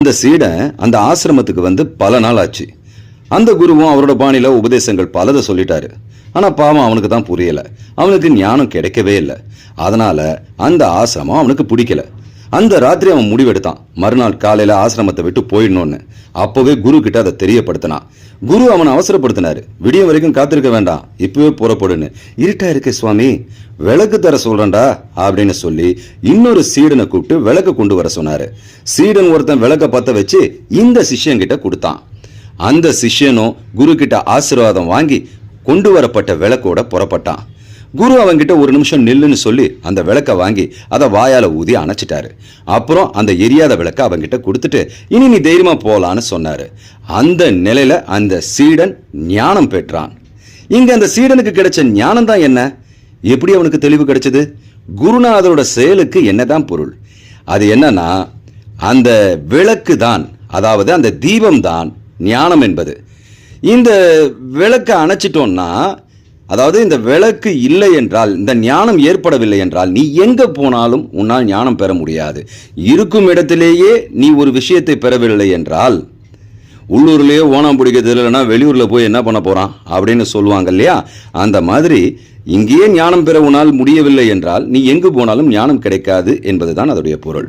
அந்த சீடன் அந்த ஆசிரமத்துக்கு வந்து பல நாள் ஆச்சு. அந்த குருவும் அவரோட பாணியில உபதேசங்கள் பலதை சொல்லிட்டாரு. ஆனா பாவம் அவனுக்கு தான் புரியல. அவனுக்கு ஞானம் கிடைக்கவே இல்லை. அதனால அந்த ஆசிரமம் அவனுக்கு பிடிக்கல. அந்த ராத்திரி அவன் முடிவெடுத்தான், மறுநாள் காலையில ஆசிரமத்தை விட்டு போயிடணும்னு. அப்பவே குரு கிட்ட அதை தெரியப்படுத்தினான். குரு அவனை அவசரப்படுத்தினாரு. விடிய வரைக்கும் காத்திருக்க வேண்டாம், இப்பவே புறப்படுன்னு. இருட்டா இருக்கு சுவாமி, விளக்கு தர சொல்றேன்டா அப்படின்னு சொல்லி இன்னொரு சீடனை கூப்பிட்டு விளக்கு கொண்டு வர சொன்னாரு. சீடன் ஒருத்தன் விளக்க பத்த வச்சு இந்த சிஷ்யன் கிட்ட கொடுத்தான். அந்த சிஷ்யனும் குரு கிட்ட ஆசீர்வாதம் வாங்கி கொண்டு வரப்பட்ட விளக்கோட புறப்பட்டான். குரு அவங்கிட்ட ஒரு நிமிஷம் நில்லுன்னு சொல்லி அந்த விளக்க வாங்கி அதை வாயால ஊதி அணைச்சிட்டாரு. அப்புறம் அந்த எரியாத விளக்க அவங்கிட்ட கொடுத்துட்டு இனி நீ தைரியமா போலான்னு சொன்னாரு. அந்த நிலையில அந்த சீடன் ஞானம் பெற்றான். இங்க அந்த சீடனுக்கு கிடைச்ச ஞானம் தான் என்ன? எப்படி அவனுக்கு தெளிவு கிடைச்சது? குருநாதரோட செயலுக்கு என்னதான் பொருள்? அது என்னன்னா, அந்த விளக்கு தான், அதாவது அந்த தீபம் தான் ஞானம் என்பது. இந்த விளக்கை அணைச்சிட்டோம்னா, அதாவது இந்த விளக்கு இல்லை என்றால், இந்த ஞானம் ஏற்படவில்லை என்றால், நீ எங்க போனாலும் உன்னால் ஞானம் பெற முடியாது. இருக்கும் இடத்திலேயே நீ ஒரு விஷயத்தை பெறவில்லை என்றால், உள்ளூர்லயே ஓணம் பிடிக்கிறது இல்லைன்னா வெளியூர்ல போய் என்ன பண்ண போறான் அப்படின்னு சொல்லுவாங்க இல்லையா? அந்த மாதிரி இங்கேயே ஞானம் பெற உன்னால் முடியவில்லை என்றால் நீ எங்கு போனாலும் ஞானம் கிடைக்காது என்பதுதான் அதோடைய பொருள்.